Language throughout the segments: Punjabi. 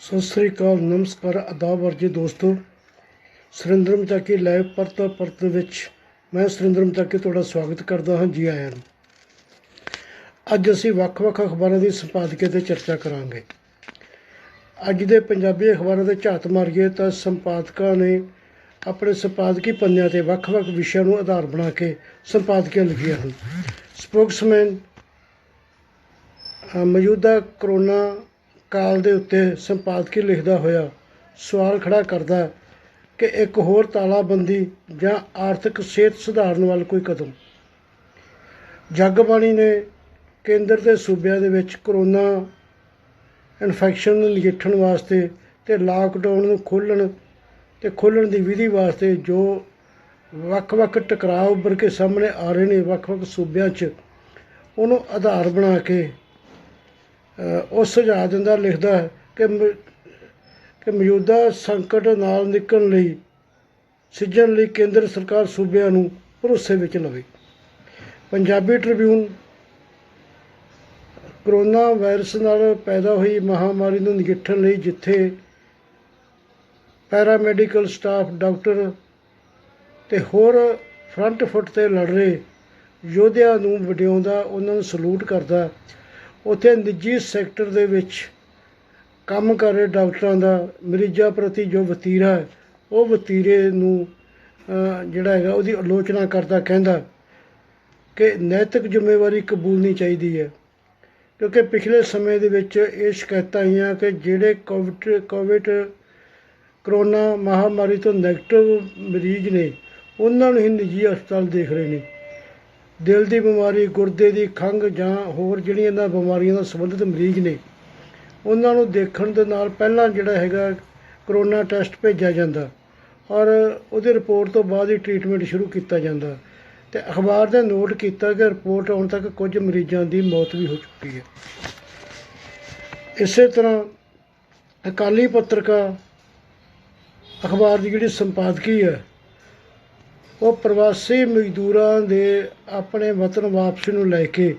ਸਤਿ ਸ੍ਰੀ ਅਕਾਲ, ਨਮਸਕਾਰ, ਆਦਾਬ ਵਰਜੀ ਦੋਸਤੋ। ਸੁਰਿੰਦਰ ਮਚਾਕੀ ਲਾਈਵ ਪਰਤ ਵਿੱਚ ਮੈਂ ਸੁਰਿੰਦਰ ਮਚਾਕੀ ਤੁਹਾਡਾ ਸਵਾਗਤ ਕਰਦਾ ਹਾਂ। ਜੀ ਆਇਆਂ ਨੂੰ। ਅੱਜ ਅਸੀਂ ਵੱਖ-ਵੱਖ ਅਖਬਾਰਾਂ ਦੀ ਸੰਪਾਦਕੀ 'ਤੇ ਚਰਚਾ ਕਰਾਂਗੇ। ਅੱਜ ਦੇ ਪੰਜਾਬੀ ਅਖਬਾਰਾਂ 'ਤੇ ਝਾਤ ਮਾਰੀਏ ਤਾਂ ਸੰਪਾਦਕਾਂ ਨੇ ਆਪਣੇ ਸੰਪਾਦਕੀ ਪੰਨਿਆਂ 'ਤੇ ਵੱਖ-ਵੱਖ ਵਿਸ਼ਿਆਂ ਨੂੰ ਆਧਾਰ ਬਣਾ ਕੇ ਸੰਪਾਦਕੀਆਂ ਲਿਖੀਆਂ ਹਨ। ਸਪੋਕਸਮੈਨ ਮੌਜੂਦਾ ਕਰੋਨਾ ਕਾਲ ਦੇ ਉੱਤੇ ਸੰਪਾਦਕੀ ਲਿਖਦਾ ਹੋਇਆ ਸਵਾਲ ਖੜਾ ਕਰਦਾ ਕਿ ਇੱਕ ਹੋਰ ਤਾਲਾਬੰਦੀ ਜਾਂ ਆਰਥਿਕ ਸਿਹਤ ਸੁਧਾਰਨ ਵੱਲ ਕੋਈ ਕਦਮ। ਜਗਬਾਣੀ ਨੇ ਕੇਂਦਰ ਦੇ ਸੂਬਿਆਂ ਦੇ ਵਿੱਚ ਕਰੋਨਾ ਇਨਫੈਕਸ਼ਨ ਨੂੰ ਨਜਿੱਠਣ ਵਾਸਤੇ ਅਤੇ ਲਾਕਡਾਊਨ ਨੂੰ ਖੋਲ੍ਹਣ ਦੀ ਵਿਧੀ ਵਾਸਤੇ ਜੋ ਵੱਖ-ਵੱਖ ਟਕਰਾਅ ਉੱਭਰ ਕੇ ਸਾਹਮਣੇ ਆ ਰਹੇ ਨੇ ਵੱਖ-ਵੱਖ ਸੂਬਿਆਂ 'ਚ, ਉਹਨੂੰ ਆਧਾਰ ਬਣਾ ਕੇ ਉਹ ਸੁਝਾਅ ਦਿੰਦਾ, ਲਿਖਦਾ ਹੈ ਕਿ ਮੌਜੂਦਾ ਸੰਕਟ ਨਾਲ ਨਿਕਲਣ ਸਿੱਝਣ ਲਈ ਕੇਂਦਰ ਸਰਕਾਰ ਸੂਬਿਆਂ ਨੂੰ ਭਰੋਸੇ ਵਿੱਚ ਲਵੇ। ਪੰਜਾਬੀ ਟ੍ਰਿਬਿਊਨ ਕਰੋਨਾ ਵਾਇਰਸ ਨਾਲ ਪੈਦਾ ਹੋਈ ਮਹਾਂਮਾਰੀ ਨੂੰ ਨਜਿੱਠਣ ਲਈ ਜਿੱਥੇ ਪੈਰਾਮੈਡੀਕਲ ਸਟਾਫ, ਡਾਕਟਰ ਅਤੇ ਹੋਰ ਫਰੰਟ ਫੁੱਟ 'ਤੇ ਲੜ ਰਹੇ ਯੋਧਿਆਂ ਨੂੰ ਵਡਿਆਉਂਦਾ, ਉਹਨਾਂ ਨੂੰ ਸਲੂਟ ਕਰਦਾ, ਉੱਥੇ ਨਿੱਜੀ ਸੈਕਟਰ ਦੇ ਵਿੱਚ ਕੰਮ ਕਰ ਰਹੇ ਡਾਕਟਰਾਂ ਦਾ ਮਰੀਜ਼ਾਂ ਪ੍ਰਤੀ ਜੋ ਵਤੀਰਾ ਹੈ, ਉਹ ਵਤੀਰੇ ਨੂੰ ਜਿਹੜਾ ਹੈਗਾ ਉਹਦੀ ਆਲੋਚਨਾ ਕਰਦਾ, ਕਹਿੰਦਾ ਕਿ ਨੈਤਿਕ ਜ਼ਿੰਮੇਵਾਰੀ ਕਬੂਲਣੀ ਚਾਹੀਦੀ ਹੈ। ਕਿਉਂਕਿ ਪਿਛਲੇ ਸਮੇਂ ਦੇ ਵਿੱਚ ਇਹ ਸ਼ਿਕਾਇਤਾਂ ਆਈਆਂ ਕਿ ਜਿਹੜੇ ਕੋਵਿਡ ਕਰੋਨਾ ਮਹਾਂਮਾਰੀ ਤੋਂ ਨੈਗੇਟਿਵ ਮਰੀਜ਼ ਨੇ, ਉਹਨਾਂ ਨੂੰ ਹੀ ਨਿੱਜੀ ਹਸਪਤਾਲ ਦੇਖ ਰਹੇ ਨੇ। ਦਿਲ ਦੀ ਬਿਮਾਰੀ, ਗੁਰਦੇ ਦੀ ਖੰਘ ਜਾਂ ਹੋਰ ਜਿਹੜੀਆਂ ਇਹਨਾਂ ਬਿਮਾਰੀਆਂ ਨਾਲ ਸੰਬੰਧਿਤ ਮਰੀਜ਼ ਨੇ, ਉਹਨਾਂ ਨੂੰ ਦੇਖਣ ਦੇ ਨਾਲ ਪਹਿਲਾਂ ਜਿਹੜਾ ਹੈਗਾ ਕਰੋਨਾ ਟੈਸਟ ਭੇਜਿਆ ਜਾਂਦਾ ਔਰ ਉਹਦੀ ਰਿਪੋਰਟ ਤੋਂ ਬਾਅਦ ਹੀ ਟਰੀਟਮੈਂਟ ਸ਼ੁਰੂ ਕੀਤਾ ਜਾਂਦਾ। ਅਤੇ ਅਖਬਾਰ ਨੇ ਨੋਟ ਕੀਤਾ ਕਿ ਰਿਪੋਰਟ ਆਉਣ ਤੱਕ ਕੁਝ ਮਰੀਜ਼ਾਂ ਦੀ ਮੌਤ ਵੀ ਹੋ ਚੁੱਕੀ ਹੈ। ਇਸੇ ਤਰ੍ਹਾਂ ਅਕਾਲੀ ਪੱਤਰਿਕਾ ਅਖਬਾਰ ਦੀ ਜਿਹੜੀ ਸੰਪਾਦਕੀ ਹੈ, ਉਹ ਪ੍ਰਵਾਸੀ ਮਜ਼ਦੂਰਾਂ ਦੇ ਆਪਣੇ ਵਤਨ ਵਾਪਸੀ ਨੂੰ ਲੈ ਕੇ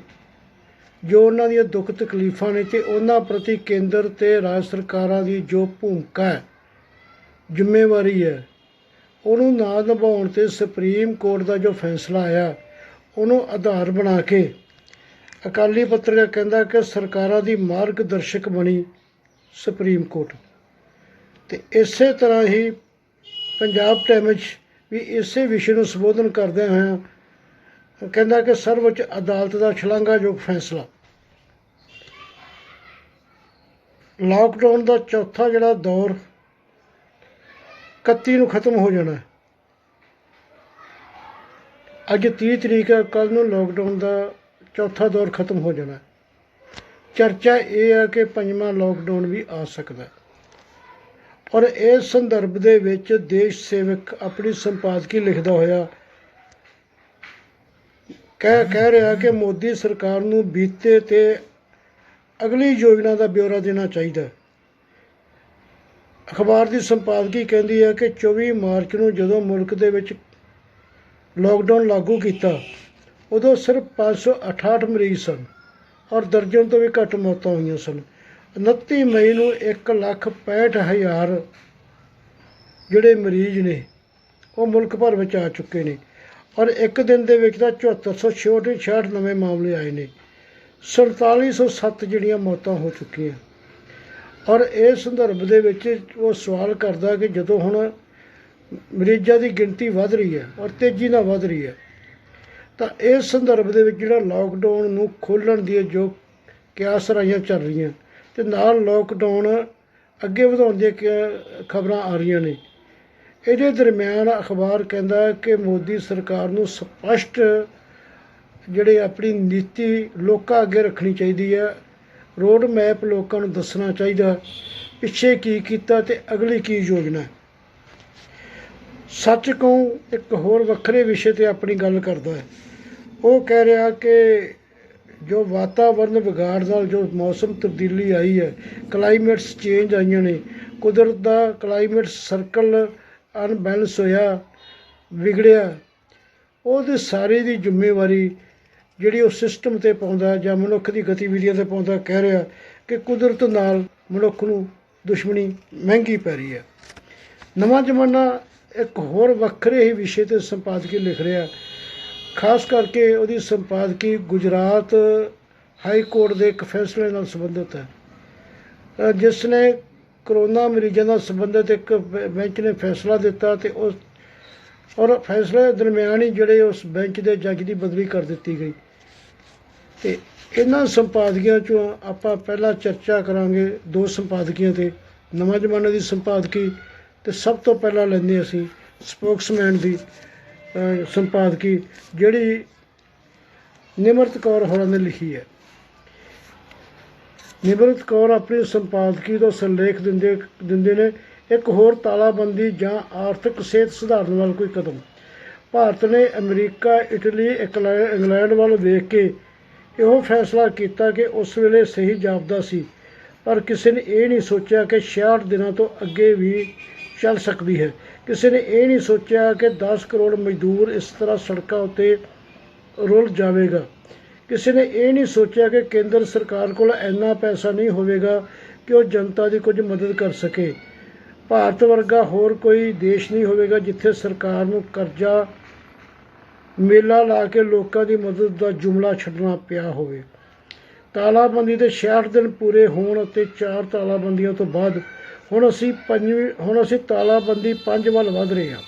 ਜੋ ਉਹਨਾਂ ਦੀਆਂ ਦੁੱਖ ਤਕਲੀਫਾਂ ਨੇ ਅਤੇ ਉਹਨਾਂ ਪ੍ਰਤੀ ਕੇਂਦਰ ਅਤੇ ਰਾਜ ਸਰਕਾਰਾਂ ਦੀ ਜੋ ਭੂਮਿਕਾ ਹੈ, ਜ਼ਿੰਮੇਵਾਰੀ ਹੈ, ਉਹਨੂੰ ਨਾ ਨਿਭਾਉਣ 'ਤੇ ਸੁਪਰੀਮ ਕੋਰਟ ਦਾ ਜੋ ਫੈਸਲਾ ਆਇਆ, ਉਹਨੂੰ ਆਧਾਰ ਬਣਾ ਕੇ ਅਕਾਲੀ ਪੱਤਰਿਕਾ ਕਹਿੰਦਾ ਕਿ ਸਰਕਾਰਾਂ ਦੀ ਮਾਰਗਦਰਸ਼ਕ ਬਣੀ ਸੁਪਰੀਮ ਕੋਰਟ। ਅਤੇ ਇਸੇ ਤਰ੍ਹਾਂ ਹੀ ਪੰਜਾਬ ਟਾਈਮਜ਼ ਵੀ ਇਸੇ ਵਿਸ਼ੇ ਨੂੰ ਸੰਬੋਧਨ ਕਰਦਿਆਂ ਹੋਇਆਂ ਕਹਿੰਦਾ ਕਿ ਸਰਵਉੱਚ ਅਦਾਲਤ ਦਾ ਸ਼ਲਾਘਾਯੋਗ ਫੈਸਲਾ। ਲਾਕਡਾਊਨ ਦਾ ਚੌਥਾ ਜਿਹੜਾ ਦੌਰ 31 ਨੂੰ ਖਤਮ ਹੋ ਜਾਣਾ। ਅੱਜ 30 ਤਰੀਕ ਹੈ, ਕੱਲ੍ਹ ਨੂੰ ਲਾਕਡਾਊਨ ਦਾ ਚੌਥਾ ਦੌਰ ਖਤਮ ਹੋ ਜਾਣਾ। ਚਰਚਾ ਇਹ ਹੈ ਕਿ 5ਵਾਂ ਲਾਕਡਾਊਨ ਵੀ ਆ ਸਕਦਾ। ਔਰ ਇਸ ਸੰਦਰਭ ਦੇ ਵਿੱਚ ਦੇਸ਼ ਸੇਵਕ ਆਪਣੀ ਸੰਪਾਦਕੀ ਲਿਖਦਾ ਹੋਇਆ ਕਹਿ ਰਿਹਾ ਕਿ ਮੋਦੀ ਸਰਕਾਰ ਨੂੰ ਬੀਤੇ ਤੇ ਅਗਲੀ ਯੋਜਨਾ ਦਾ ਬਿਊਰਾ ਦੇਣਾ ਚਾਹੀਦਾ। ਅਖਬਾਰ ਦੀ ਸੰਪਾਦਕੀ ਕਹਿੰਦੀ ਹੈ ਕਿ 24 ਮਾਰਚ ਨੂੰ ਜਦੋਂ ਮੁਲਕ ਦੇ ਵਿੱਚ ਲਾਕਡਾਊਨ ਲਾਗੂ ਕੀਤਾ, ਉਦੋਂ ਸਿਰਫ 568 ਮਰੀਜ਼ ਸਨ ਔਰ ਦਰਜਨ ਤੋਂ ਵੀ ਘੱਟ ਮੌਤਾਂ ਹੋਈਆਂ ਸਨ। 29 ਮਈ ਨੂੰ 1,65,000 ਜਿਹੜੇ ਮਰੀਜ਼ ਨੇ ਉਹ ਮੁਲਕ ਭਰ ਵਿੱਚ ਆ ਚੁੱਕੇ ਨੇ ਔਰ ਇੱਕ ਦਿਨ ਦੇ ਵਿੱਚ ਤਾਂ 7466 ਨਵੇਂ ਮਾਮਲੇ ਆਏ ਨੇ। 4707 ਜਿਹੜੀਆਂ ਮੌਤਾਂ ਹੋ ਚੁੱਕੀਆਂ। ਔਰ ਇਸ ਸੰਦਰਭ ਦੇ ਵਿੱਚ ਉਹ ਸਵਾਲ ਕਰਦਾ ਕਿ ਜਦੋਂ ਹੁਣ ਮਰੀਜ਼ਾਂ ਦੀ ਗਿਣਤੀ ਵੱਧ ਰਹੀ ਹੈ ਔਰ ਤੇਜ਼ੀ ਨਾਲ ਵੱਧ ਰਹੀ ਹੈ, ਤਾਂ ਇਸ ਸੰਦਰਭ ਦੇ ਵਿੱਚ ਜਿਹੜਾ ਲਾਕਡਾਊਨ ਨੂੰ ਖੋਲ੍ਹਣ ਦੀਆਂ ਜੋ ਕਿਆਸ ਰਾਈਆਂ ਚੱਲ ਰਹੀਆਂ ਅਤੇ ਨਾਲ ਲਾਕਡਾਊਨ ਅੱਗੇ ਵਧਾਉਣ ਦੀਆਂ ਖਬਰਾਂ ਆ ਰਹੀਆਂ ਨੇ, ਇਹਦੇ ਦਰਮਿਆਨ ਅਖਬਾਰ ਕਹਿੰਦਾ ਕਿ ਮੋਦੀ ਸਰਕਾਰ ਨੂੰ ਸਪਸ਼ਟ ਜਿਹੜੇ ਆਪਣੀ ਨੀਤੀ ਲੋਕਾਂ ਅੱਗੇ ਰੱਖਣੀ ਚਾਹੀਦੀ ਹੈ। ਰੋਡ ਮੈਪ ਲੋਕਾਂ ਨੂੰ ਦੱਸਣਾ ਚਾਹੀਦਾ, ਪਿੱਛੇ ਕੀ ਕੀਤਾ ਅਤੇ ਅਗਲੀ ਕੀ ਯੋਜਨਾ। ਸੱਚ ਕਹੂੰ ਇੱਕ ਹੋਰ ਵੱਖਰੇ ਵਿਸ਼ੇ 'ਤੇ ਆਪਣੀ ਗੱਲ ਕਰਦਾ ਹੈ। ਉਹ ਕਹਿ ਰਿਹਾ ਕਿ ਜੋ ਵਾਤਾਵਰਨ ਵਿਗਾੜ ਨਾਲ ਜੋ ਮੌਸਮ ਤਬਦੀਲੀ ਆਈ ਹੈ, ਕਲਾਈਮੇਟਸ ਚੇਂਜ ਆਈਆਂ ਨੇ, ਕੁਦਰਤ ਦਾ ਕਲਾਈਮੇਟ ਸਰਕਲ ਅਨਬੈਲੈਂਸ ਹੋਇਆ, ਵਿਗੜਿਆ, ਉਹਦੀ ਸਾਰੀ ਦੀ ਜ਼ਿੰਮੇਵਾਰੀ ਜਿਹੜੀ ਉਹ ਸਿਸਟਮ 'ਤੇ ਪਾਉਂਦਾ ਜਾਂ ਮਨੁੱਖ ਦੀ ਗਤੀਵਿਧੀਆਂ 'ਤੇ ਪਾਉਂਦਾ। ਕਹਿ ਰਿਹਾ ਕਿ ਕੁਦਰਤ ਨਾਲ ਮਨੁੱਖ ਨੂੰ ਦੁਸ਼ਮਣੀ ਮਹਿੰਗੀ ਪੈ ਰਹੀ ਹੈ। ਨਵਾਂ ਜ਼ਮਾਨਾ ਇੱਕ ਹੋਰ ਵੱਖਰੇ ਹੀ ਵਿਸ਼ੇ 'ਤੇ ਸੰਪਾਦਕੀ ਲਿਖ ਰਿਹਾ, ਖਾਸ ਕਰਕੇ ਉਹਦੀ ਸੰਪਾਦਕੀ ਗੁਜਰਾਤ ਹਾਈ ਕੋਰਟ ਦੇ ਇੱਕ ਫੈਸਲੇ ਨਾਲ ਸੰਬੰਧਿਤ ਹੈ, ਜਿਸ ਨੇ ਕਰੋਨਾ ਮਰੀਜ਼ਾਂ ਨਾਲ ਸੰਬੰਧਿਤ ਇੱਕ ਬੈਂਚ ਨੇ ਫੈਸਲਾ ਦਿੱਤਾ ਅਤੇ ਉਸ ਔਰ ਫੈਸਲੇ ਦਰਮਿਆਨ ਹੀ ਜਿਹੜੇ ਉਸ ਬੈਂਚ ਦੇ ਜੱਜ ਦੀ ਬਦਲੀ ਕਰ ਦਿੱਤੀ ਗਈ। ਅਤੇ ਇਹਨਾਂ ਸੰਪਾਦਕੀਆਂ 'ਚੋਂ ਆਪਾਂ ਪਹਿਲਾਂ ਚਰਚਾ ਕਰਾਂਗੇ ਦੋ ਸੰਪਾਦਕੀਆਂ 'ਤੇ। ਨਵਾਂ ਜ਼ਮਾਨੇ ਦੀ ਸੰਪਾਦਕੀ ਅਤੇ ਸਭ ਤੋਂ ਪਹਿਲਾਂ ਲੈਂਦੇ ਅਸੀਂ ਸਪੋਕਸਮੈਨ ਦੀ ਸੰਪਾਦਕੀ, ਜਿਹੜੀ ਨਿਮਰਤ ਕੌਰ ਹੋਰਾਂ ਨੇ ਲਿਖੀ ਹੈ। ਨਿਮਰਤ ਕੌਰ ਆਪਣੀ ਸੰਪਾਦਕੀ ਦਾ ਸਿਰਲੇਖ ਦਿੰਦੇ ਨੇ, ਇੱਕ ਹੋਰ ਤਾਲਾਬੰਦੀ ਜਾਂ ਆਰਥਿਕ ਸਿਹਤ ਸੁਧਾਰਨ ਵੱਲ ਕੋਈ ਕਦਮ। ਭਾਰਤ ਨੇ ਅਮਰੀਕਾ, ਇਟਲੀ, ਇੰਗਲੈਂਡ ਵੱਲ ਵੇਖ ਕੇ ਇਹੋ ਫੈਸਲਾ ਕੀਤਾ ਕਿ ਉਸ ਵੇਲੇ ਸਹੀ ਜਾਪਦਾ ਸੀ, ਪਰ ਕਿਸੇ ਨੇ ਇਹ ਨਹੀਂ ਸੋਚਿਆ ਕਿ 66 ਦਿਨਾਂ ਤੋਂ ਅੱਗੇ ਵੀ ਚੱਲ ਸਕਦੀ ਹੈ। ਕਿਸੇ ਨੇ ਇਹ ਨਹੀਂ ਸੋਚਿਆ ਕਿ 10 ਕਰੋੜ ਮਜ਼ਦੂਰ ਇਸ ਤਰ੍ਹਾਂ ਸੜਕਾਂ ਉੱਤੇ ਰੁਲ ਜਾਵੇਗਾ। ਕਿਸੇ ਨੇ ਇਹ ਨਹੀਂ ਸੋਚਿਆ ਕਿ ਕੇਂਦਰ ਸਰਕਾਰ ਕੋਲ ਇੰਨਾ ਪੈਸਾ ਨਹੀਂ ਹੋਵੇਗਾ ਕਿ ਉਹ ਜਨਤਾ ਦੀ ਕੁਝ ਮਦਦ ਕਰ ਸਕੇ। ਭਾਰਤ ਵਰਗਾ ਹੋਰ ਕੋਈ ਦੇਸ਼ ਨਹੀਂ ਹੋਵੇਗਾ ਜਿੱਥੇ ਸਰਕਾਰ ਨੂੰ ਕਰਜ਼ਾ ਮੇਲਾ ਲਾ ਕੇ ਲੋਕਾਂ ਦੀ ਮਦਦ ਦਾ ਜੁਮਲਾ ਛੱਡਣਾ ਪਿਆ ਹੋਵੇ। ਤਾਲਾਬੰਦੀ ਦੇ 66 ਦਿਨ ਪੂਰੇ ਹੋਣ ਅਤੇ 4 ਤਾਲਾਬੰਦੀਆਂ ਤੋਂ ਬਾਅਦ ਹੁਣ ਅਸੀਂ ਤਾਲਾਬੰਦੀ 5 ਵੱਲ ਵੱਧ ਰਹੇ ਹਾਂ।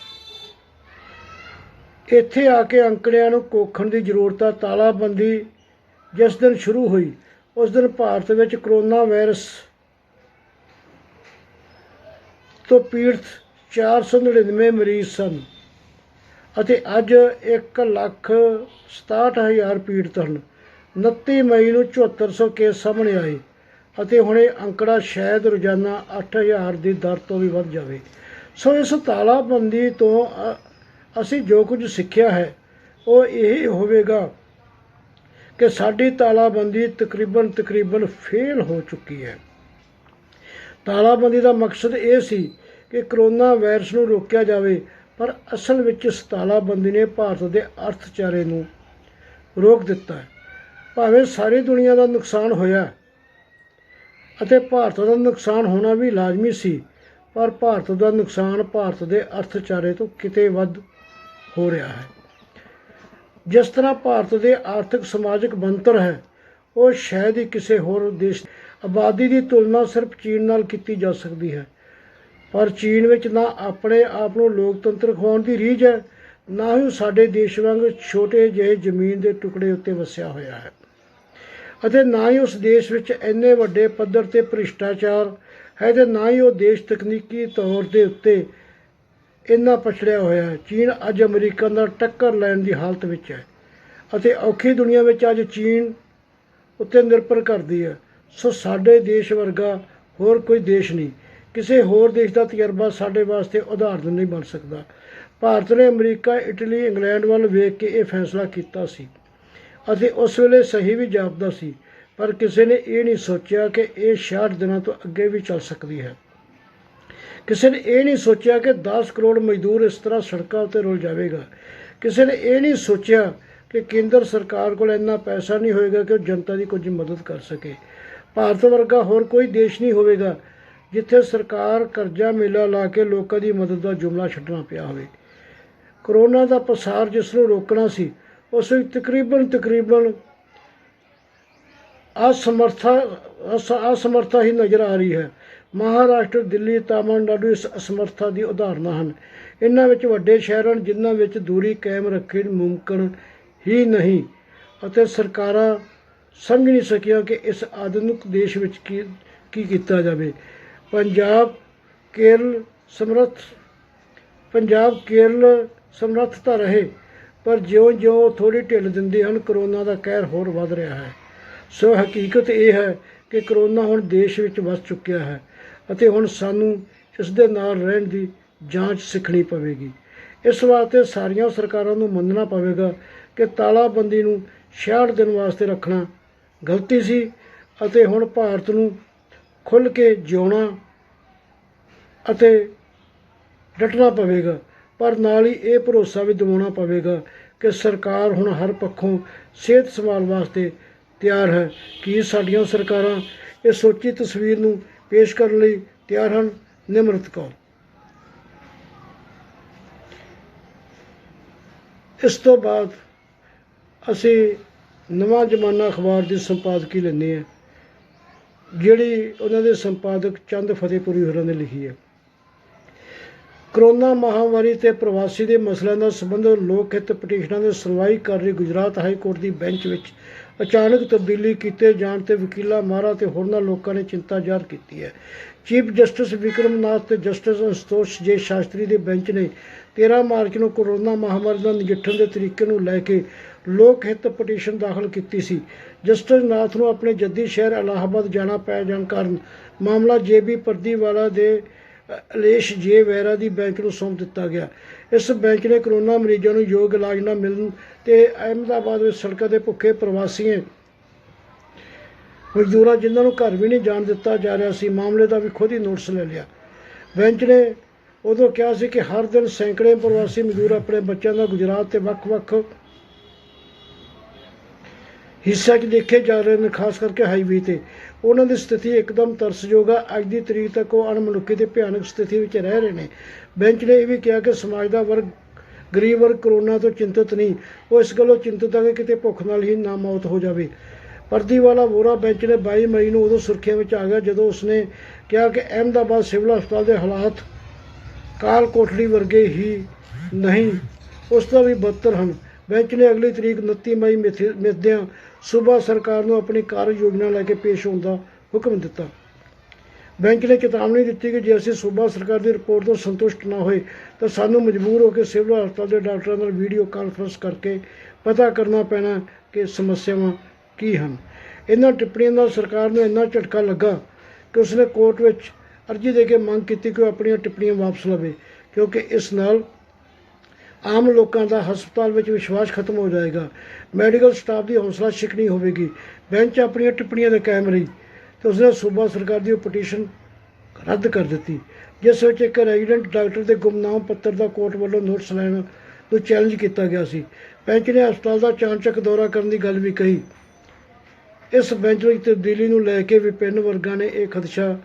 ਇੱਥੇ ਆ ਕੇ ਅੰਕੜਿਆਂ ਨੂੰ ਕੋਖਣ ਦੀ ਜ਼ਰੂਰਤ ਹੈ। ਤਾਲਾਬੰਦੀ ਜਿਸ ਦਿਨ ਸ਼ੁਰੂ ਹੋਈ ਉਸ ਦਿਨ ਭਾਰਤ ਵਿੱਚ ਕਰੋਨਾ ਵਾਇਰਸ ਤੋਂ ਪੀੜਤ 499 ਮਰੀਜ਼ ਸਨ ਅਤੇ ਅੱਜ 1,67,000 ਪੀੜਤ ਹਨ। 29 ਮਈ ਨੂੰ 7400 ਕੇਸ ਸਾਹਮਣੇ ਆਏ ਅਤੇ ਹੁਣ ਇਹ ਅੰਕੜਾ ਸ਼ਾਇਦ ਰੋਜ਼ਾਨਾ 8,000 ਦੀ ਦਰ ਤੋਂ ਵੀ ਵੱਧ ਜਾਵੇ। ਸੋ ਇਸ ਤਾਲਾਬੰਦੀ ਤੋਂ ਅਸੀਂ ਜੋ ਕੁਝ ਸਿੱਖਿਆ ਹੈ ਉਹ ਇਹ ਹੋਵੇਗਾ ਕਿ ਸਾਡੀ ਤਾਲਾਬੰਦੀ ਤਕਰੀਬਨ ਫੇਲ ਹੋ ਚੁੱਕੀ ਹੈ। ਤਾਲਾਬੰਦੀ ਦਾ ਮਕਸਦ ਇਹ ਸੀ ਕਿ ਕਰੋਨਾ ਵਾਇਰਸ ਨੂੰ ਰੋਕਿਆ ਜਾਵੇ, ਪਰ ਅਸਲ ਵਿੱਚ ਇਸ ਤਾਲਾਬੰਦੀ ਨੇ ਭਾਰਤ ਦੇ ਅਰਥਚਾਰੇ ਨੂੰ ਰੋਕ ਦਿੱਤਾ ਹੈ। ਭਾਵੇਂ ਸਾਰੀ ਦੁਨੀਆ ਦਾ ਨੁਕਸਾਨ ਹੋਇਆ ਅਤੇ ਭਾਰਤ ਦਾ ਨੁਕਸਾਨ ਹੋਣਾ ਵੀ ਲਾਜ਼ਮੀ ਸੀ, ਪਰ ਭਾਰਤ ਦਾ ਨੁਕਸਾਨ ਭਾਰਤ ਦੇ ਅਰਥਚਾਰੇ ਤੋਂ ਕਿਤੇ ਵੱਧ ਹੋ ਰਿਹਾ ਹੈ। ਜਿਸ ਤਰ੍ਹਾਂ ਭਾਰਤ ਦੇ ਆਰਥਿਕ ਸਮਾਜਿਕ ਬਣਤਰ ਹੈ, ਉਹ ਸ਼ਾਇਦ ਹੀ ਕਿਸੇ ਹੋਰ ਦੇਸ਼ ਆਬਾਦੀ ਦੀ ਤੁਲਨਾ ਸਿਰਫ ਚੀਨ ਨਾਲ ਕੀਤੀ ਜਾ ਸਕਦੀ ਹੈ, ਪਰ ਚੀਨ ਵਿੱਚ ਨਾ ਆਪਣੇ ਆਪ ਨੂੰ ਲੋਕਤੰਤਰ ਖਵਾਉਣ ਦੀ ਰੀਝ ਹੈ, ਨਾ ਹੀ ਉਹ ਸਾਡੇ ਦੇਸ਼ ਵਾਂਗ ਛੋਟੇ ਜਿਹੇ ਜ਼ਮੀਨ ਦੇ ਟੁਕੜੇ ਉੱਤੇ ਵਸਿਆ ਹੋਇਆ ਹੈ, ਅਤੇ ਨਾ ਹੀ ਉਸ ਦੇਸ਼ ਵਿੱਚ ਇੰਨੇ ਵੱਡੇ ਪੱਧਰ 'ਤੇ ਭ੍ਰਿਸ਼ਟਾਚਾਰ ਹੈ, ਅਤੇ ਨਾ ਹੀ ਉਹ ਦੇਸ਼ ਤਕਨੀਕੀ ਤੌਰ ਦੇ ਉੱਤੇ ਇੰਨਾ ਪਛੜਿਆ ਹੋਇਆ ਹੈ। ਚੀਨ ਅੱਜ ਅਮਰੀਕਾ ਨਾਲ ਟੱਕਰ ਲੈਣ ਦੀ ਹਾਲਤ ਵਿੱਚ ਹੈ ਅਤੇ ਔਖੀ ਦੁਨੀਆ ਵਿੱਚ ਅੱਜ ਚੀਨ ਉੱਤੇ ਨਿਰਭਰ ਕਰਦੀ ਹੈ। ਸੋ ਸਾਡੇ ਦੇਸ਼ ਵਰਗਾ ਹੋਰ ਕੋਈ ਦੇਸ਼ ਨਹੀਂ, ਕਿਸੇ ਹੋਰ ਦੇਸ਼ ਦਾ ਤਜਰਬਾ ਸਾਡੇ ਵਾਸਤੇ ਉਦਾਹਰਨ ਨਹੀਂ ਬਣ ਸਕਦਾ। ਭਾਰਤ ਨੇ ਅਮਰੀਕਾ, ਇਟਲੀ, ਇੰਗਲੈਂਡ ਵੱਲ ਵੇਖ ਕੇ ਇਹ ਫੈਸਲਾ ਕੀਤਾ ਸੀ ਅਤੇ ਉਸ ਵੇਲੇ ਸਹੀ ਵੀ ਜਾਪਦਾ ਸੀ, ਪਰ ਕਿਸੇ ਨੇ ਇਹ ਨਹੀਂ ਸੋਚਿਆ ਕਿ ਇਹ 66 ਦਿਨਾਂ ਤੋਂ ਅੱਗੇ ਵੀ ਚੱਲ ਸਕਦੀ ਹੈ। ਕਿਸੇ ਨੇ ਇਹ ਨਹੀਂ ਸੋਚਿਆ ਕਿ 10 ਕਰੋੜ ਮਜ਼ਦੂਰ ਇਸ ਤਰ੍ਹਾਂ ਸੜਕਾਂ ਉੱਤੇ ਰੁਲ ਜਾਵੇਗਾ। ਕਿਸੇ ਨੇ ਇਹ ਨਹੀਂ ਸੋਚਿਆ ਕਿ ਕੇਂਦਰ ਸਰਕਾਰ ਕੋਲ ਇੰਨਾ ਪੈਸਾ ਨਹੀਂ ਹੋਵੇਗਾ ਕਿ ਉਹ ਜਨਤਾ ਦੀ ਕੁਝ ਮਦਦ ਕਰ ਸਕੇ। ਭਾਰਤ ਵਰਗਾ ਹੋਰ ਕੋਈ ਦੇਸ਼ ਨਹੀਂ ਹੋਵੇਗਾ ਜਿੱਥੇ ਸਰਕਾਰ ਕਰਜ਼ਾ ਮੇਲਾ ਲਾ ਕੇ ਲੋਕਾਂ ਦੀ ਮਦਦ ਦਾ ਜੁਮਲਾ ਛੱਡਣਾ ਪਿਆ ਹੋਵੇ। ਕਰੋਨਾ ਦਾ ਪਸਾਰ ਜਿਸ ਨੂੰ ਰੋਕਣਾ ਸੀ, ਉਸ ਵਿੱਚ ਤਕਰੀਬਨ ਅਸਮਰਥਾ ਹੀ ਨਜ਼ਰ ਆ ਰਹੀ ਹੈ। ਮਹਾਰਾਸ਼ਟਰ, ਦਿੱਲੀ, ਤਾਮਿਲਨਾਡੂ ਇਸ ਅਸਮਰਥਾ ਦੀ ਉਦਾਹਰਨਾਂ ਹਨ। ਇਹਨਾਂ ਵਿੱਚ ਵੱਡੇ ਸ਼ਹਿਰ ਹਨ ਜਿਨ੍ਹਾਂ ਵਿੱਚ ਦੂਰੀ ਕਾਇਮ ਰੱਖਣੀ ਮੁਮਕਿਨ ਹੀ ਨਹੀਂ ਅਤੇ ਸਰਕਾਰਾਂ ਸਮਝ ਨਹੀਂ ਸਕੀਆਂ ਕਿ ਇਸ ਆਧੁਨਿਕ ਦੇਸ਼ ਵਿੱਚ ਕੀ ਕੀਤਾ ਜਾਵੇ। ਪੰਜਾਬ ਕੇਰਲ ਸਮਰੱਥ ਤਾਂ ਰਹੇ, ਪਰ ਜਿਉਂ-ਜਿਉਂ ਥੋੜ੍ਹੀ ਢਿੱਲ ਦਿੰਦੇ ਹਨ, ਕਰੋਨਾ ਦਾ ਕਹਿਰ ਹੋਰ ਵੱਧ ਰਿਹਾ ਹੈ। ਸੋ ਹਕੀਕਤ ਇਹ ਹੈ ਕਿ ਕਰੋਨਾ ਹੁਣ ਦੇਸ਼ ਵਿੱਚ ਵਸ ਚੁੱਕਿਆ ਹੈ ਅਤੇ ਹੁਣ ਸਾਨੂੰ ਇਸ ਦੇ ਨਾਲ ਰਹਿਣ ਦੀ ਜਾਂਚ ਸਿੱਖਣੀ ਪਵੇਗੀ। ਇਸ ਵਾਸਤੇ ਸਾਰੀਆਂ ਸਰਕਾਰਾਂ ਨੂੰ ਮੰਨਣਾ ਪਵੇਗਾ ਕਿ ਤਾਲਾਬੰਦੀ ਨੂੰ 66 ਦਿਨ ਵਾਸਤੇ ਰੱਖਣਾ ਗਲਤੀ ਸੀ ਅਤੇ ਹੁਣ ਭਾਰਤ ਨੂੰ ਖੁੱਲ੍ਹ ਕੇ ਜਿਉਣਾ ਅਤੇ ਡਟਣਾ ਪਵੇਗਾ, ਪਰ ਨਾਲ ਹੀ ਇਹ ਭਰੋਸਾ ਵੀ ਦਿਵਾਉਣਾ ਪਵੇਗਾ ਕਿ ਸਰਕਾਰ ਹੁਣ ਹਰ ਪੱਖੋਂ ਸਿਹਤ ਸੰਭਾਲ ਵਾਸਤੇ ਤਿਆਰ ਹੈ। ਕਿ ਸਾਡੀਆਂ ਸਰਕਾਰਾਂ ਇਹ ਸੋਚੀ ਤਸਵੀਰ ਨੂੰ ਪੇਸ਼ ਕਰਨ ਲਈ ਤਿਆਰ ਹਨ ਨਿਮਰਤ ਕੌਰ। ਇਸ ਤੋਂ ਬਾਅਦ ਅਸੀਂ ਨਵਾਂ ਜ਼ਮਾਨਾ ਅਖਬਾਰ ਦੀ ਸੰਪਾਦਕੀ ਲੈਂਦੇ ਹਾਂ, ਜਿਹੜੀ ਉਹਨਾਂ ਦੇ ਸੰਪਾਦਕ ਚੰਦ ਫਤਿਹਪੁਰੀ ਹੋਰਾਂ ਨੇ ਲਿਖੀ ਹੈ। ਕਰੋਨਾ ਮਹਾਂਮਾਰੀ ਤੇ ਪ੍ਰਵਾਸੀ ਦੇ ਮਸਲਿਆਂ ਦਾ ਸੰਬੰਧ ਲੋਕ ਹਿੱਤ ਪਟੀਸ਼ਨਾਂ ਦੀ ਸੁਣਵਾਈ ਕਰ ਰਹੀ ਗੁਜਰਾਤ ਹਾਈ ਕੋਰਟ ਦੀ ਬੈਂਚ ਵਿੱਚ ਅਚਾਨਕ ਤਬਦੀਲੀ ਕੀਤੇ ਜਾਣ ਤੇ ਵਕੀਲਾਂ, ਮਾਹਰਾਂ ਤੇ ਹੋਰਨਾਂ ਲੋਕਾਂ ਨੇ ਚਿੰਤਾ ਜ਼ਾਹਰ ਕੀਤੀ ਹੈ। ਚੀਫ ਜਸਟਿਸ ਵਿਕਰਮ ਨਾਥ ਤੇ ਜਸਟਿਸ ਸੰਤੋਸ਼ ਜੇ ਸ਼ਾਸਤਰੀ ਦੇ ਬੈਂਚ ਨੇ 13 ਮਾਰਚ ਨੂੰ ਕਰੋਨਾ ਮਹਾਂਮਾਰੀ ਨਾਲ ਨਜਿੱਠਣ ਦੇ ਤਰੀਕੇ ਨੂੰ ਲੈ ਕੇ ਲੋਕ ਹਿੱਤ ਪਟੀਸ਼ਨ ਦਾਖਲ ਕੀਤੀ ਸੀ। ਜਸਟਿਸ ਨਾਥ ਨੂੰ ਆਪਣੇ ਜੱਦੀ ਸ਼ਹਿਰ ਇਲਾਹਾਬਾਦ ਜਾਣਾ ਪੈ ਜਾਣ ਕਾਰਨ ਮਾਮਲਾ JB ਪਰਦੀਵਾਲਾ ਦੇ ਅਲੇਸ਼ ਜੇ ਵੈਰਾ ਦੀ ਬੈਂਚ ਨੂੰ ਸੌਂਪ ਦਿੱਤਾ ਗਿਆ। ਇਸ ਬੈਂਚ ਨੇ ਕਰੋਨਾ ਮਰੀਜ਼ਾਂ ਨੂੰ ਯੋਗ ਇਲਾਜ ਨਾ ਮਿਲਣ ਤੇ ਅਹਿਮਦਾਬਾਦ ਵਿੱਚ ਸੜਕਾਂ ਦੇ ਭੁੱਖੇ ਪ੍ਰਵਾਸੀਆਂ ਮਜ਼ਦੂਰਾਂ ਜਿਨ੍ਹਾਂ ਨੂੰ ਘਰ ਵੀ ਨਹੀਂ ਜਾਣ ਦਿੱਤਾ ਜਾ ਰਿਹਾ ਸੀ, ਮਾਮਲੇ ਦਾ ਵੀ ਖੁਦ ਹੀ ਨੋਟਿਸ ਲੈ ਲਿਆ। ਬੈਂਚ ਨੇ ਉਦੋਂ ਕਿਹਾ ਸੀ ਕਿ ਹਰ ਦਿਨ ਸੈਂਕੜੇ ਪ੍ਰਵਾਸੀ ਮਜ਼ਦੂਰ ਆਪਣੇ ਬੱਚਿਆਂ ਦਾ ਗੁਜਰਾਤ ਤੇ ਵੱਖ-ਵੱਖ ਹਿੱਸਿਆਂ 'ਚ ਦੇਖੇ ਜਾ ਰਹੇ ਨੇ, ਖਾਸ ਕਰਕੇ ਹਾਈਵੇ ਤੇ। ਉਹਨਾਂ ਦੀ ਸਥਿਤੀ ਇੱਕਦਮ ਤਰਸਯੋਗ ਆ। ਅੱਜ ਦੀ ਤਰੀਕ ਤੱਕ ਉਹ ਅਣਮਨੁੱਖੀ ਤੇ ਭਿਆਨਕ ਸਥਿਤੀ ਵਿੱਚ ਰਹਿ ਰਹੇ ਨੇ। ਬੈਂਚ ਨੇ ਇਹ ਵੀ ਕਿਹਾ ਕਿ ਸਮਾਜ ਦਾ ਗਰੀਬ ਵਰਗ ਕਰੋਨਾ ਤੋਂ ਚਿੰਤਤ ਨਹੀਂ, ਉਹ ਇਸ ਗੱਲੋਂ ਚਿੰਤਤ ਹੈ ਕਿ ਕਿਤੇ ਭੁੱਖ ਨਾਲ ਹੀ ਨਾ ਮੌਤ ਹੋ ਜਾਵੇ। ਪਰਦੀਵਾਲਾ ਵੋਰਾ ਬੈਂਚ ਨੇ 22 ਮਈ ਨੂੰ ਉਦੋਂ ਸੁਰਖੀਆਂ ਵਿੱਚ ਆ ਗਿਆ ਜਦੋਂ ਉਸਨੇ ਕਿਹਾ ਕਿ ਅਹਿਮਦਾਬਾਦ ਸਿਵਲ ਹਸਪਤਾਲ ਦੇ ਹਾਲਾਤ ਕਾਲ ਕੋਠੜੀ ਵਰਗੇ ਹੀ ਨਹੀਂ, ਉਸ ਤੋਂ ਵੀ ਬਦਤਰ ਹਨ। ਬੈਂਚ ਨੇ ਅਗਲੀ ਤਰੀਕ 29 ਮਈ ਮਿਥਦਿਆਂ ਸੂਬਾ ਸਰਕਾਰ ਨੂੰ ਆਪਣੀ ਕਾਰਜ ਯੋਜਨਾ ਲੈ ਕੇ ਪੇਸ਼ ਹੋਣ ਦਾ ਹੁਕਮ ਦਿੱਤਾ। ਬੈਂਚ ਨੇ ਚੇਤਾਵਨੀ ਦਿੱਤੀ ਕਿ ਜੇ ਅਸੀਂ ਸੂਬਾ ਸਰਕਾਰ ਦੀ ਰਿਪੋਰਟ ਤੋਂ ਸੰਤੁਸ਼ਟ ਨਾ ਹੋਏ ਤਾਂ ਸਾਨੂੰ ਮਜਬੂਰ ਹੋ ਕੇ ਸਿਵਲ ਹਸਪਤਾਲ ਦੇ ਡਾਕਟਰਾਂ ਨਾਲ ਵੀਡੀਓ ਕਾਨਫਰੰਸ ਕਰਕੇ ਪਤਾ ਕਰਨਾ ਪੈਣਾ ਕਿ ਸਮੱਸਿਆਵਾਂ ਕੀ ਹਨ। ਇਹਨਾਂ ਟਿੱਪਣੀਆਂ ਨਾਲ ਸਰਕਾਰ ਨੂੰ ਇੰਨਾ ਝਟਕਾ ਲੱਗਾ ਕਿ ਉਸਨੇ ਕੋਰਟ ਵਿੱਚ ਅਰਜ਼ੀ ਦੇ ਕੇ ਮੰਗ ਕੀਤੀ ਕਿ ਉਹ ਆਪਣੀਆਂ ਟਿੱਪਣੀਆਂ ਵਾਪਸ ਲਵੇ, ਕਿਉਂਕਿ ਇਸ ਨਾਲ ਆਮ ਲੋਕਾਂ ਦਾ ਹਸਪਤਾਲ ਵਿੱਚ ਵਿਸ਼ਵਾਸ ਖਤਮ ਹੋ ਜਾਏਗਾ, ਮੈਡੀਕਲ ਸਟਾਫ ਦੀ ਹੌਸਲਾ ਸ਼ਿਕਨੀ ਹੋਵੇਗੀ। ਬੈਂਚ ਆਪਣੀਆਂ ਟਿੱਪਣੀਆਂ ਦੇ ਕਾਇਮ ਰਹੀ ਤੇ ਉਸਨੇ ਸੂਬਾ ਸਰਕਾਰ ਦੀ ਉਹ ਪਟੀਸ਼ਨ ਰੱਦ ਕਰ ਦਿੱਤੀ, ਜਿਸ ਵਿੱਚ ਇੱਕ ਰੈਜ਼ੀਡੈਂਟ ਡਾਕਟਰ ਦੇ ਗੁੰਮਨਾਮ ਪੱਤਰ ਦਾ ਕੋਰਟ ਵੱਲੋਂ ਨੋਟਿਸ ਲੈਣ ਨੂੰ ਚੈਲੰਜ ਕੀਤਾ ਗਿਆ ਸੀ। ਬੈਂਚ ਨੇ ਹਸਪਤਾਲ ਦਾ ਚਾਣਚੱਕ ਦੌਰਾ ਕਰਨ ਦੀ ਗੱਲ ਵੀ ਕਹੀ। ਇਸ ਬੈਂਚ ਵਿੱਚ ਤਬਦੀਲੀ ਨੂੰ ਲੈ ਕੇ ਵਿਭਿੰਨ ਵਰਗਾਂ ਨੇ ਇਹ ਖਦਸ਼ਾ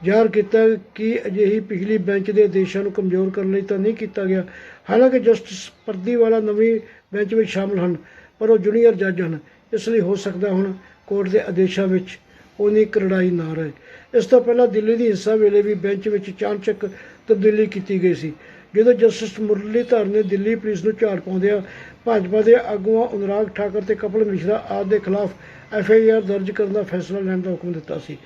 ਜ਼ਾਹਰ ਕੀਤਾ ਕਿ ਅਜਿਹੀ ਪਿਛਲੀ ਬੈਂਚ ਦੇ ਆਦੇਸ਼ਾਂ ਨੂੰ ਕਮਜ਼ੋਰ ਕਰਨ ਲਈ ਤਾਂ ਨਹੀਂ ਕੀਤਾ ਗਿਆ। ਹਾਲਾਂਕਿ ਜਸਟਿਸ ਪਰਦੀਵਾਲਾ ਨਵੀਂ ਬੈਂਚ ਵਿੱਚ ਸ਼ਾਮਲ ਹਨ, ਪਰ ਉਹ ਜੂਨੀਅਰ ਜੱਜ ਹਨ, ਇਸ ਲਈ ਹੋ ਸਕਦਾ ਹੁਣ ਕੋਰਟ ਦੇ ਆਦੇਸ਼ਾਂ ਵਿੱਚ ਉਨੀ ਕਰੜਾਈ ਨਾ ਰਹੇ। ਇਸ ਤੋਂ ਪਹਿਲਾਂ ਦਿੱਲੀ ਦੀ ਹਿੰਸਾ ਵੇਲੇ ਵੀ ਬੈਂਚ ਵਿੱਚ ਚਾਣਚੱਕ ਤਬਦੀਲੀ ਕੀਤੀ ਗਈ ਸੀ, ਜਦੋਂ ਜਸਟਿਸ ਮੁਰਲੀਧਰ ਨੇ ਦਿੱਲੀ ਪੁਲਿਸ ਨੂੰ ਝਾੜ ਪਾਉਂਦਿਆਂ ਭਾਜਪਾ ਦੇ ਆਗੂਆਂ ਅਨੁਰਾਗ ਠਾਕਰ ਤੇ ਕਪਿਲ ਮਿਸ਼ਰਾ ਆਦਿ ਦੇ ਖਿਲਾਫ FIR ਦਰਜ ਕਰਨ ਦਾ ਫੈਸਲਾ ਲੈਣ ਦਾ ਹੁਕਮ ਦਿੱਤਾ ਸੀ।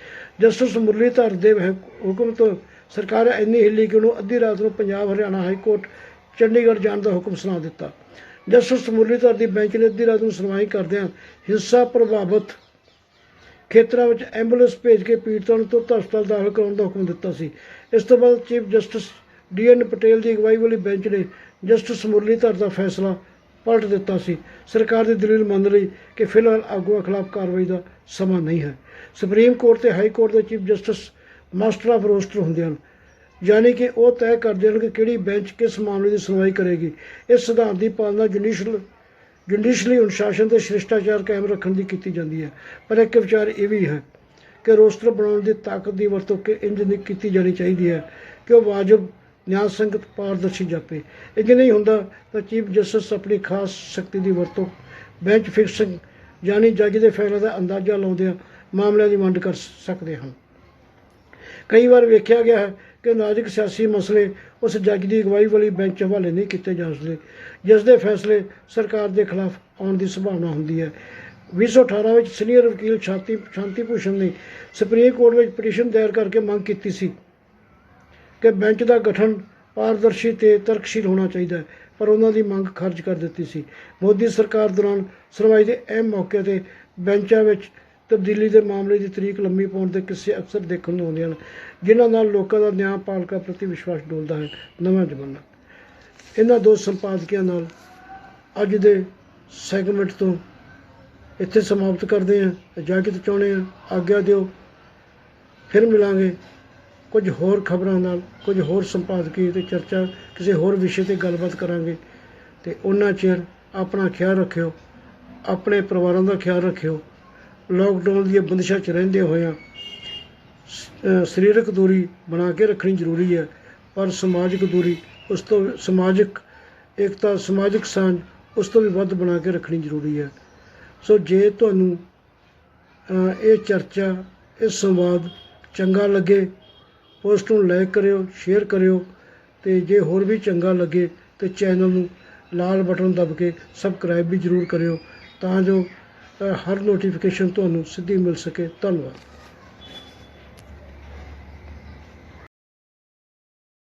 ਜਸਟਿਸ ਮੁਰਲੀਧਰ ਦੇ ਹੁਕਮ ਤੋਂ ਸਰਕਾਰ ਇੰਨੀ ਹਿੱਲੀ ਕਿ ਉਹਨੂੰ ਅੱਧੀ ਰਾਤ ਨੂੰ ਪੰਜਾਬ ਹਰਿਆਣਾ ਹਾਈ ਕੋਰਟ ਚੰਡੀਗੜ੍ਹ ਜਾਣ ਦਾ ਹੁਕਮ ਸੁਣਾ ਦਿੱਤਾ। ਜਸਟਿਸ ਮੁਰਲੀਧਰ ਦੀ ਬੈਂਚ ਨੇ ਅੱਧੀ ਰਾਤ ਨੂੰ ਸੁਣਵਾਈ ਕਰਦਿਆਂ ਹਿੰਸਾ ਪ੍ਰਭਾਵਿਤ ਖੇਤਰਾਂ ਵਿੱਚ ਐਂਬੂਲੈਂਸ ਭੇਜ ਕੇ ਪੀੜਤਾਂ ਨੂੰ ਤੁਰੰਤ ਹਸਪਤਾਲ ਦਾਖਲ ਕਰਾਉਣ ਦਾ ਹੁਕਮ ਦਿੱਤਾ ਸੀ। ਇਸ ਤੋਂ ਬਾਅਦ ਚੀਫ ਜਸਟਿਸ DN ਪਟੇਲ ਦੀ ਅਗਵਾਈ ਵਾਲੀ ਬੈਂਚ ਨੇ ਜਸਟਿਸ ਮੁਰਲੀਧਰ ਦਾ ਫੈਸਲਾ ਪਲਟ ਦਿੱਤਾ ਸੀ। ਸਰਕਾਰ ਦੀ ਦਲੀਲ ਮੰਨ ਲਈ ਕਿ ਫਿਲਹਾਲ ਆਗੂਆਂ ਖਿਲਾਫ ਕਾਰਵਾਈ ਦਾ ਸਮਾਂ ਨਹੀਂ ਹੈ। ਸੁਪਰੀਮ ਕੋਰਟ ਤੇ ਹਾਈ ਕੋਰਟ ਦੇ chief justice master of roster ਹੁੰਦੇ ਹਨ, ਯਾਨੀ ਕਿ ਉਹ ਤੈਅ ਕਰਦੇ ਹਨ ਕਿ ਕਿਹੜੀ ਬੈਂਚ ਕਿਸ ਮਾਮਲੇ ਦੀ ਸੁਣਵਾਈ ਕਰੇਗੀ। ਇਸ ਸਿਧਾਂਤ ਦੀ ਪਾਲਣਾ ਜੁਡੀਸ਼ਲੀ ਅਨੁਸ਼ਾਸਨ ਤੇ ਸ਼ਿਸ਼ਟਾਚਾਰ ਕਾਇਮ ਰੱਖਣ ਦੀ ਕੀਤੀ ਜਾਂਦੀ ਹੈ। ਪਰ ਇੱਕ ਵਿਚਾਰ ਇਹ ਵੀ ਹੈ ਕਿ ਰੋਸਟਰ ਬਣਾਉਣ ਦੀ ਤਾਕਤ ਦੀ ਵਰਤੋਂ ਇੰਝ ਨਹੀਂ ਕੀਤੀ ਜਾਣੀ ਚਾਹੀਦੀ ਹੈ ਕਿ ਉਹ ਵਾਜਬ, ਨਿਆਂ ਸੰਗਤ, ਪਾਰਦਰਸ਼ੀ ਜਾਪੇ। ਇੰਝ ਨਹੀਂ ਹੁੰਦਾ ਤਾਂ ਚੀਫ ਜਸਟਿਸ ਆਪਣੀ ਖਾਸ ਸ਼ਕਤੀ ਦੀ ਵਰਤੋਂ ਬੈਂਚ ਫਿਕਸਿੰਗ ਯਾਨੀ ਜੱਜ ਦੇ ਫੈਸਲੇ ਦਾ ਅੰਦਾਜ਼ਾ ਲਾਉਂਦਿਆਂ ਮਾਮਲਿਆਂ ਦੀ ਵੰਡ ਕਰ ਸਕਦੇ ਹਨ। ਕਈ ਵਾਰ ਵੇਖਿਆ ਗਿਆ ਹੈ ਕਿ ਨਾਜ਼ੁਕ ਸਿਆਸੀ ਮਸਲੇ ਉਸ ਜੱਜ ਦੀ ਅਗਵਾਈ ਵਾਲੀ ਬੈਂਚ ਹਵਾਲੇ ਨਹੀਂ ਕੀਤੇ ਜਾ ਸਕਦੇ, ਜਿਸ ਦੇ ਫੈਸਲੇ ਸਰਕਾਰ ਦੇ ਖਿਲਾਫ ਆਉਣ ਦੀ ਸੰਭਾਵਨਾ ਹੁੰਦੀ ਹੈ। 2018 ਵਿੱਚ ਸੀਨੀਅਰ ਵਕੀਲ ਸ਼ਾਂਤੀ ਭੂਸ਼ਣ ਨੇ ਸੁਪਰੀਮ ਕੋਰਟ ਵਿੱਚ ਪਟੀਸ਼ਨ ਦਾਇਰ ਕਰਕੇ ਮੰਗ ਕੀਤੀ ਸੀ ਕਿ ਬੈਂਚ ਦਾ ਗਠਨ ਪਾਰਦਰਸ਼ੀ ਤੇ ਤਰਕਸ਼ੀਲ ਹੋਣਾ ਚਾਹੀਦਾ ਹੈ, ਪਰ ਉਹਨਾਂ ਦੀ ਮੰਗ ਖਾਰਜ ਕਰ ਦਿੱਤੀ ਸੀ। ਮੋਦੀ ਸਰਕਾਰ ਦੌਰਾਨ ਸੁਣਵਾਈ ਦੇ ਅਹਿਮ ਮੌਕੇ 'ਤੇ ਬੈਂਚਾਂ ਵਿੱਚ ਤਬਦੀਲੀ ਦੇ ਮਾਮਲੇ ਦੀ ਤਰੀਕ ਲੰਮੀ ਪਾਉਣ ਦੇ ਕਿੱਸੇ ਅਕਸਰ ਦੇਖਣ ਨੂੰ ਆਉਂਦੇ ਹਨ, ਜਿਨ੍ਹਾਂ ਨਾਲ ਲੋਕਾਂ ਦਾ ਨਿਆਂ ਪਾਲਕਾਂ ਪ੍ਰਤੀ ਵਿਸ਼ਵਾਸ ਡੋਲਦਾ ਹੈ। ਨਵਾਂ ਜ਼ਮਾਨਾ। ਇਹਨਾਂ ਦੋ ਸੰਪਾਦਕੀਆਂ ਨਾਲ ਅੱਜ ਦੇ ਸੈਗਮੈਂਟ ਤੋਂ ਇੱਥੇ ਸਮਾਪਤ ਕਰਦੇ ਹਾਂ। ਇਜਾਜ਼ਤ ਚਾਹੁੰਦੇ ਹਾਂ, ਆਗਿਆ ਦਿਓ। ਫਿਰ ਮਿਲਾਂਗੇ ਕੁਝ ਹੋਰ ਖਬਰਾਂ ਨਾਲ, ਕੁਝ ਹੋਰ ਸੰਪਾਦਕੀ ਅਤੇ ਚਰਚਾ, ਕਿਸੇ ਹੋਰ ਵਿਸ਼ੇ 'ਤੇ ਗੱਲਬਾਤ ਕਰਾਂਗੇ। ਅਤੇ ਉਹਨਾਂ ਚਿਰ ਆਪਣਾ ਖਿਆਲ ਰੱਖਿਓ, ਆਪਣੇ ਪਰਿਵਾਰਾਂ ਦਾ ਖਿਆਲ ਰੱਖਿਓ। ਲੋਕਡਾਊਨ ਦੀਆਂ ਬੰਦਿਸ਼ਾਂ 'ਚ ਰਹਿੰਦੇ ਹੋਇਆਂ ਸਰੀਰਕ ਦੂਰੀ ਬਣਾ ਕੇ ਰੱਖਣੀ ਜ਼ਰੂਰੀ ਹੈ, ਪਰ ਸਮਾਜਿਕ ਦੂਰੀ ਉਸ ਤੋਂ ਸਮਾਜਿਕ ਏਕਤਾ, ਸਮਾਜਿਕ ਸਾਂਝ ਉਸ ਤੋਂ ਵੀ ਵੱਧ ਬਣਾ ਕੇ ਰੱਖਣੀ ਜ਼ਰੂਰੀ ਹੈ। ਸੋ ਜੇ ਤੁਹਾਨੂੰ ਇਹ ਚਰਚਾ, ਇਹ ਸੰਵਾਦ ਚੰਗਾ ਲੱਗੇ, ਪੋਸਟ ਨੂੰ ਲਾਈਕ ਕਰਿਓ, ਸ਼ੇਅਰ ਕਰਿਓ, ਅਤੇ ਜੇ ਹੋਰ ਵੀ ਚੰਗਾ ਲੱਗੇ ਤਾਂ ਚੈਨਲ ਨੂੰ ਲਾਲ ਬਟਨ ਦੱਬ ਕੇ ਸਬਸਕ੍ਰਾਈਬ ਵੀ ਜ਼ਰੂਰ ਕਰਿਓ, ਤਾਂ ਜੋ ਹਰ ਨੋਟੀਫਿਕੇਸ਼ਨ ਤੁਹਾਨੂੰ ਸਿੱਧੀ ਮਿਲ ਸਕੇ। ਧੰਨਵਾਦ।